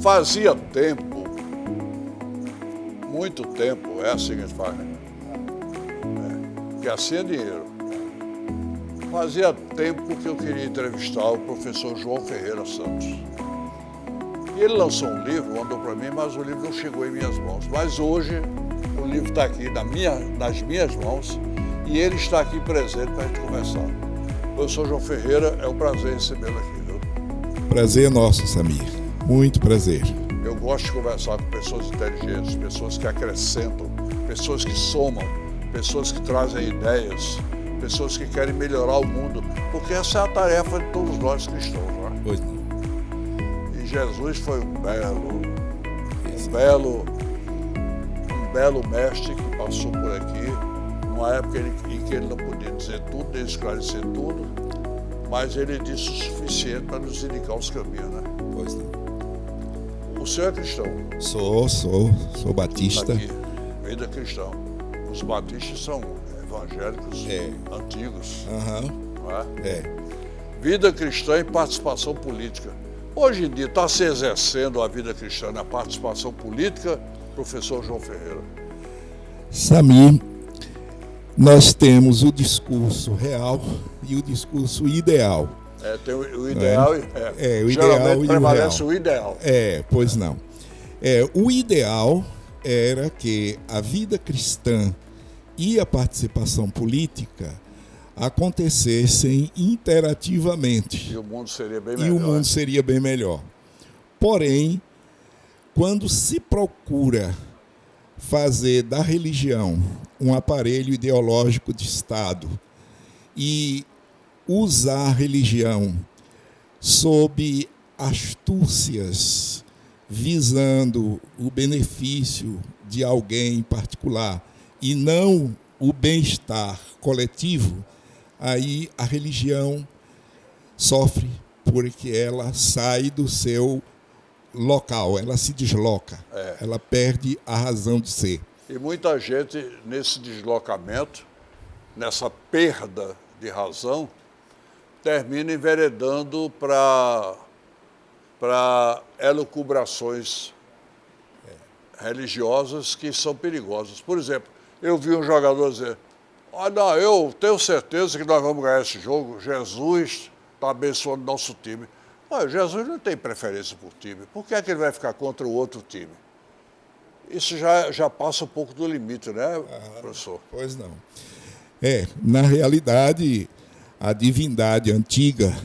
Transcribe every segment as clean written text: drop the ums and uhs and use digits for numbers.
Fazia tempo, muito tempo, é assim que a gente faz, né? Porque assim é dinheiro. Fazia tempo que eu queria entrevistar o professor João Ferreira Santos. E ele lançou um livro, mandou para mim, mas o livro não chegou em minhas mãos. Mas hoje o livro está aqui nas minhas mãos e ele está aqui presente para a gente conversar. Professor João Ferreira, é um prazer recebê-lo aqui, viu? Prazer é nosso, Samir. Muito prazer. Eu gosto de conversar com pessoas inteligentes, pessoas que acrescentam, pessoas que somam, pessoas que trazem ideias, pessoas que querem melhorar o mundo, porque essa é a tarefa de todos nós cristãos, não é? Pois não. E Jesus foi um belo mestre que passou por aqui, numa época em que ele não podia dizer tudo, nem esclarecer tudo, mas ele disse o suficiente para nos indicar os caminhos, né? Pois não. O senhor é cristão? Sou batista. Aqui, vida cristã. Os batistas são evangélicos antigos. Não é? Vida cristã e participação política. Hoje em dia está se exercendo a vida cristã na participação política, professor João Ferreira? Samir, nós temos o discurso real e o discurso ideal. Tem o ideal o ideal geralmente e prevalece o o ideal. Pois não. O ideal era que a vida cristã e a participação política acontecessem interativamente. E o mundo seria bem melhor. Porém, quando se procura fazer da religião um aparelho ideológico de Estado e usar a religião sob astúcias, visando o benefício de alguém em particular e não o bem-estar coletivo, aí a religião sofre porque ela sai do seu local, ela se desloca, ela perde a razão de ser. E muita gente, nesse deslocamento, nessa perda de razão, termina enveredando para elucubrações religiosas que são perigosas. Por exemplo, eu vi um jogador dizer: olha, eu tenho certeza que nós vamos ganhar esse jogo, Jesus está abençoando nosso time. Olha, Jesus não tem preferência por time, por que é que ele vai ficar contra o outro time? Isso já passa um pouco do limite, né, professor? Pois não. Na realidade, a divindade antiga,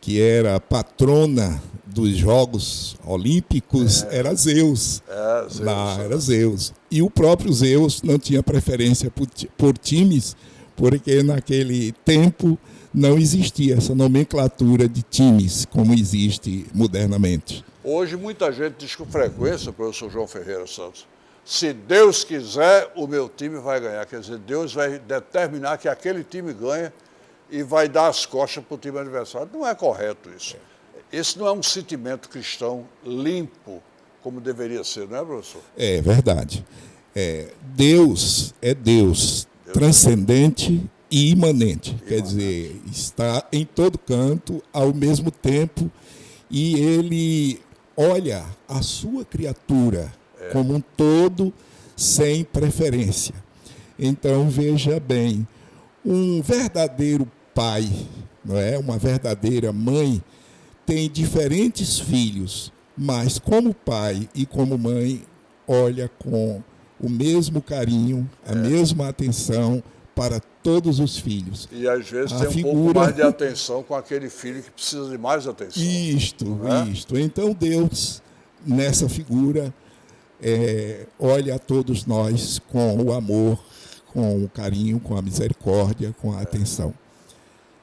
que era patrona dos Jogos Olímpicos, era Zeus. Era Zeus. E o próprio Zeus não tinha preferência por times, porque naquele tempo não existia essa nomenclatura de times como existe modernamente. Hoje muita gente diz com frequência, professor João Ferreira Santos, se Deus quiser, o meu time vai ganhar. Quer dizer, Deus vai determinar que aquele time ganha e vai dar as costas para o time adversário. Não é correto isso. Esse não é um sentimento cristão limpo, como deveria ser, não é, professor? É verdade. Deus é Deus transcendente e imanente. Quer dizer, está em todo canto, ao mesmo tempo, e ele olha a sua criatura como um todo, sem preferência. Então, veja bem, um verdadeiro pai, não é? Uma verdadeira mãe, tem diferentes filhos, mas como pai e como mãe, olha com o mesmo carinho, a mesma atenção para todos os filhos. E às vezes tem um pouco mais de atenção com aquele filho que precisa de mais atenção. Isto. Então Deus, nessa figura, olha a todos nós com o amor, com o carinho, com a misericórdia, com a atenção.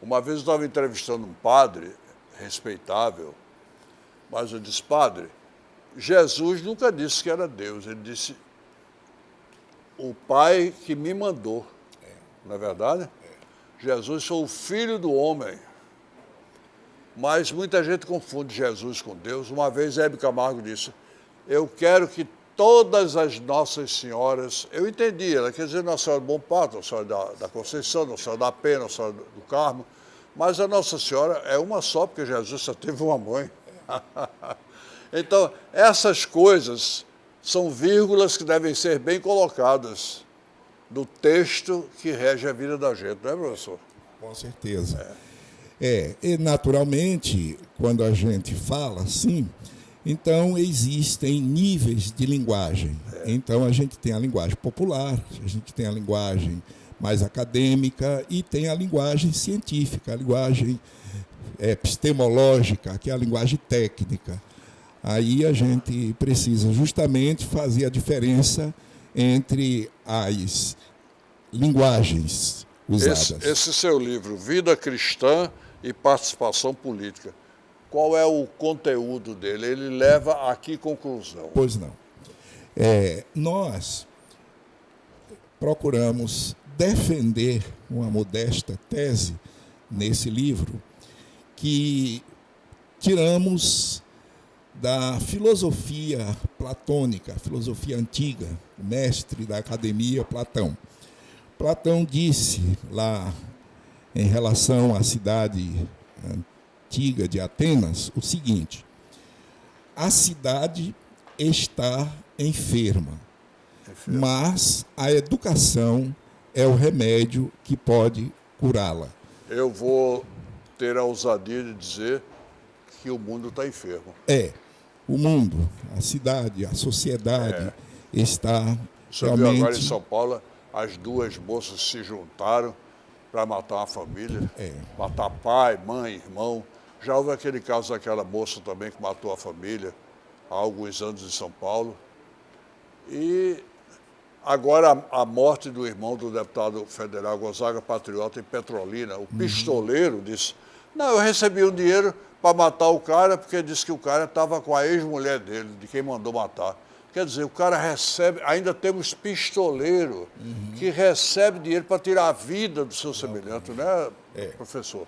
Uma vez eu estava entrevistando um padre respeitável, mas eu disse: padre, Jesus nunca disse que era Deus, ele disse: o Pai que me mandou. Não é verdade? Jesus foi o Filho do homem. Mas muita gente confunde Jesus com Deus. Uma vez Hebe Camargo disse: eu quero que todas as Nossas Senhoras, eu entendi, ela quer dizer Nossa Senhora do Bom Parto, Nossa Senhora da Conceição, Nossa Senhora da Penha, Nossa Senhora do Carmo, mas a Nossa Senhora é uma só, porque Jesus só teve uma mãe. Então, essas coisas são vírgulas que devem ser bem colocadas no texto que rege a vida da gente, não é, professor? Com certeza. E naturalmente, quando a gente fala assim, então existem níveis de linguagem. Então a gente tem a linguagem popular, a gente tem a linguagem mais acadêmica e tem a linguagem científica, a linguagem epistemológica, que é a linguagem técnica. Aí a gente precisa justamente fazer a diferença entre as linguagens usadas. Esse seu livro, Vida Cristã e Participação Política, qual é o conteúdo dele? Ele leva a que conclusão? Pois não. Nós procuramos defender uma modesta tese nesse livro que tiramos da filosofia platônica, filosofia antiga, o mestre da academia, Platão. Platão disse lá, em relação à cidade antiga de Atenas, o seguinte: a cidade está enferma, mas a educação é o remédio que pode curá-la. Eu vou ter a ousadia de dizer que o mundo está enfermo. O mundo, a cidade, a sociedade está Você realmente... viu agora em São Paulo, as duas moças se juntaram para matar uma família, matar pai, mãe, irmão. Já houve aquele caso daquela moça também que matou a família há alguns anos em São Paulo. E agora a morte do irmão do deputado federal Gonzaga Patriota em Petrolina, o pistoleiro disse: não, eu recebi um dinheiro para matar o cara porque disse que o cara estava com a ex-mulher dele, de quem mandou matar. Quer dizer, o cara recebe, ainda temos pistoleiro que recebe dinheiro para tirar a vida do seu semelhante, né, professor?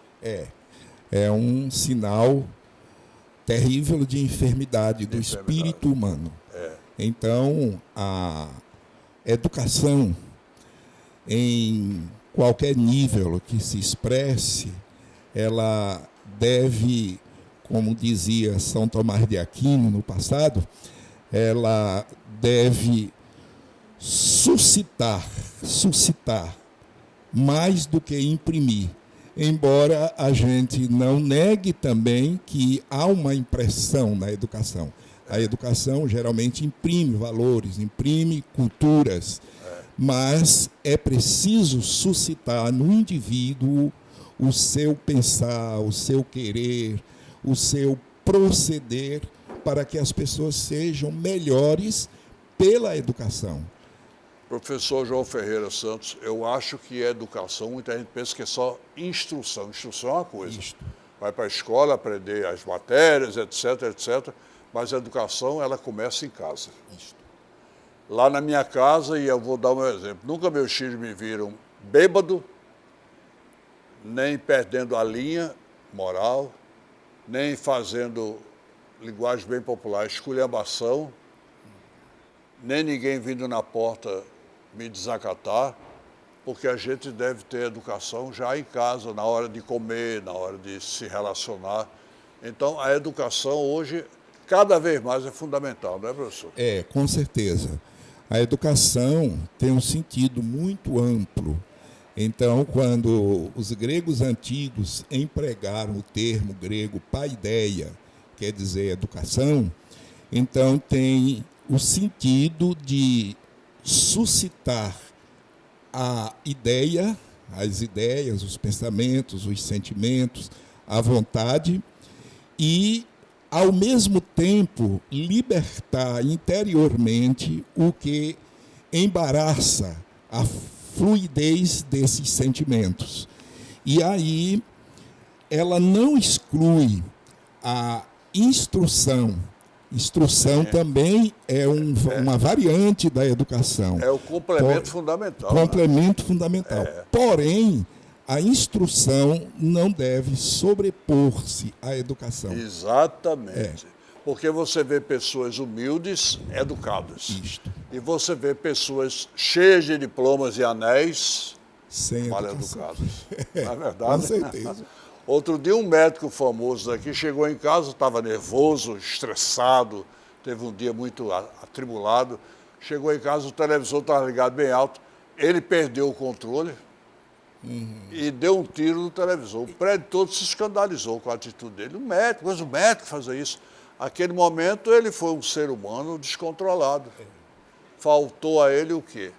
É um sinal terrível de enfermidade do espírito humano. Então, a educação, em qualquer nível que se expresse, ela deve, como dizia São Tomás de Aquino no passado, ela deve suscitar mais do que imprimir. Embora a gente não negue também que há uma impressão na educação. A educação geralmente imprime valores, imprime culturas, mas é preciso suscitar no indivíduo o seu pensar, o seu querer, o seu proceder, para que as pessoas sejam melhores pela educação. Professor João Ferreira Santos, eu acho que a educação, muita gente pensa que é só instrução. Instrução é uma coisa. Vai para a escola aprender as matérias, etc, etc. Mas a educação, ela começa em casa. Lá na minha casa, e eu vou dar um exemplo, nunca meus filhos me viram bêbado, nem perdendo a linha moral, nem fazendo, linguagem bem popular, esculhambação, nem ninguém vindo na porta me desacatar, porque a gente deve ter educação já em casa, na hora de comer, na hora de se relacionar. Então, a educação hoje, cada vez mais, é fundamental, não é, professor? Com certeza. A educação tem um sentido muito amplo. Então, quando os gregos antigos empregaram o termo grego paideia, quer dizer educação, então tem o sentido de suscitar a ideia, as ideias, os pensamentos, os sentimentos, a vontade e, ao mesmo tempo, libertar interiormente o que embaraça a fluidez desses sentimentos. E aí ela não exclui a instrução. Instrução também é uma variante da educação. É o complemento fundamental. Complemento fundamental. Porém, a instrução não deve sobrepor-se à educação. Exatamente. Porque você vê pessoas humildes, educadas. E você vê pessoas cheias de diplomas e anéis, sem mal educação. educadas. Não é verdade? Com certeza. Outro dia, um médico famoso daqui chegou em casa, estava nervoso, estressado, teve um dia muito atribulado. Chegou em casa, o televisor estava ligado bem alto, ele perdeu o controle e deu um tiro no televisor. O prédio todo se escandalizou com a atitude dele. Mas o médico fazer isso. Naquele momento, ele foi um ser humano descontrolado. Faltou a ele o quê?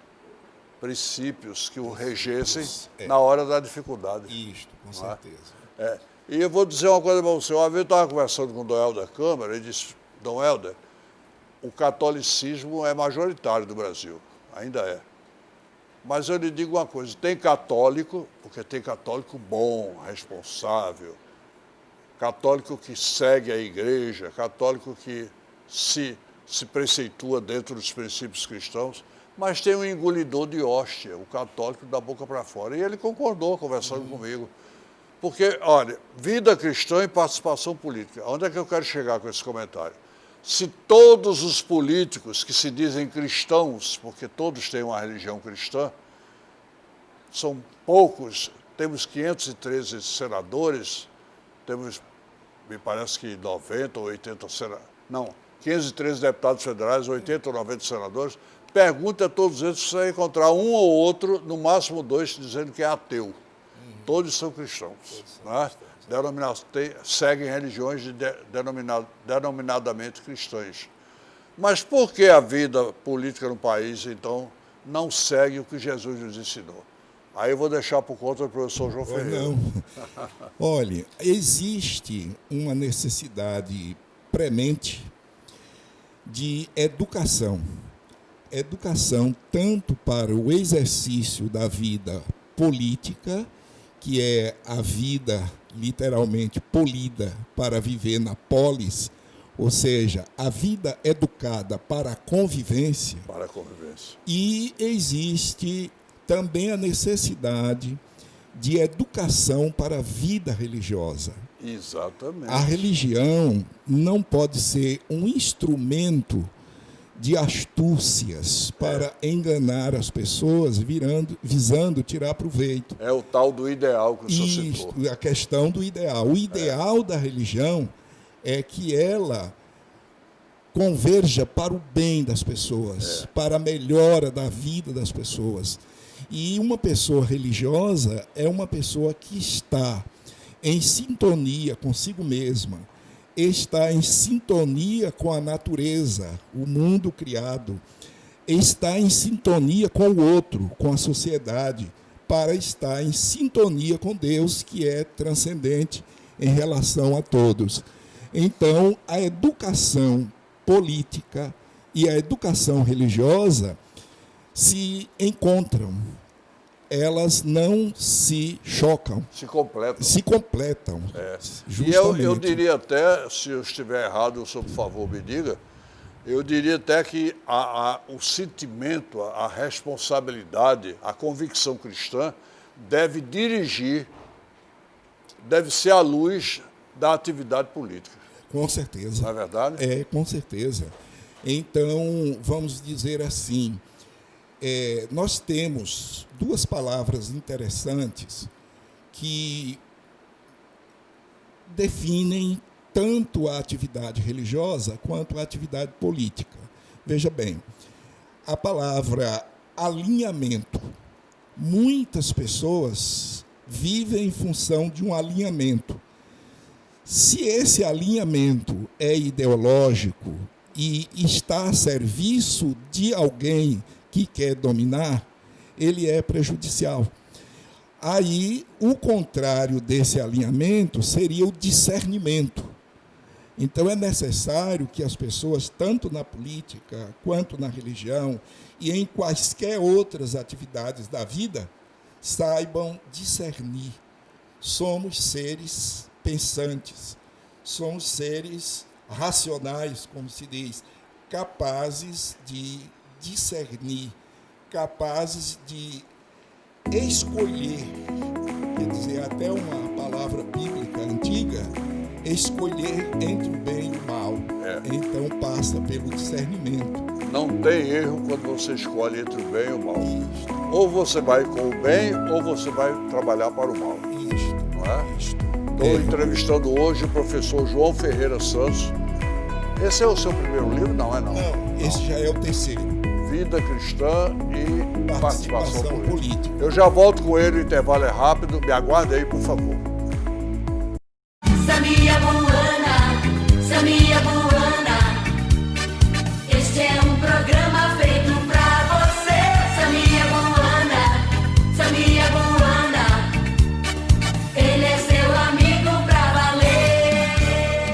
Princípios que o regessem na hora da dificuldade. Isto, com certeza. E eu vou dizer uma coisa para você. Uma vez eu estava conversando com o Dom Helder Câmara, ele disse, Dom Helder, o catolicismo é majoritário do Brasil, ainda é. Mas eu lhe digo uma coisa, tem católico, porque tem católico bom, responsável, católico que segue a igreja, católico que se preceitua dentro dos princípios cristãos, mas tem um engolidor de hóstia, o católico da boca para fora. E ele concordou, conversando comigo. Porque, olha, vida cristã e participação política. Onde é que eu quero chegar com esse comentário? Se todos os políticos que se dizem cristãos, porque todos têm uma religião cristã, são poucos, temos 513 senadores, temos, me parece que 90 ou 80 senadores, não, 513 deputados federais, 80 ou 90 senadores, pergunta a todos eles se você encontrar um ou outro, no máximo dois, dizendo que é ateu. Todos são cristãos, né? Seguem religiões denominadamente cristãs. Mas por que a vida política no país, então, não segue o que Jesus nos ensinou? Aí eu vou deixar por conta do professor João Ferreira. Não. Olha, existe uma necessidade premente de educação. Educação tanto para o exercício da vida política, que é a vida literalmente polida para viver na polis, ou seja, a vida educada para a convivência. Para a convivência. E existe também a necessidade de educação para a vida religiosa. Exatamente. A religião não pode ser um instrumento de astúcias para enganar as pessoas, visando tirar proveito. É o tal do ideal que o senhor citou. A questão do ideal. O ideal da religião é que ela converja para o bem das pessoas, para a melhora da vida das pessoas. E uma pessoa religiosa é uma pessoa que está em sintonia consigo mesma, está em sintonia com a natureza, o mundo criado, está em sintonia com o outro, com a sociedade, para estar em sintonia com Deus, que é transcendente em relação a todos. Então, a educação política e a educação religiosa se encontram. Elas não se chocam. Se completam. E eu diria até, se eu estiver errado, por favor, me diga, eu diria até que o sentimento, a responsabilidade, a convicção cristã deve ser a luz da atividade política. Com certeza. Não é verdade? Com certeza. Então, vamos dizer assim, nós temos duas palavras interessantes que definem tanto a atividade religiosa quanto a atividade política. Veja bem, a palavra alinhamento. Muitas pessoas vivem em função de um alinhamento. Se esse alinhamento é ideológico e está a serviço de alguém que quer dominar, ele é prejudicial. Aí, o contrário desse alinhamento seria o discernimento. Então, é necessário que as pessoas, tanto na política, quanto na religião, e em quaisquer outras atividades da vida, saibam discernir. Somos seres pensantes, somos seres racionais, como se diz, capazes de discernir, capazes de escolher, quer dizer, até uma palavra bíblica antiga, escolher entre o bem e o mal. Então passa pelo discernimento. Não tem erro quando você escolhe entre o bem e o mal. Ou você vai com o bem, ou você vai trabalhar para o mal. Isto, não é? Isto. Estou entrevistando hoje o professor João Ferreira Santos. Esse é o seu primeiro livro? Não, é não. Não, esse já é o terceiro. Vida Cristã e Participação Política. Eu já volto com ele, o intervalo é rápido. Me aguarde aí, por favor. Sabia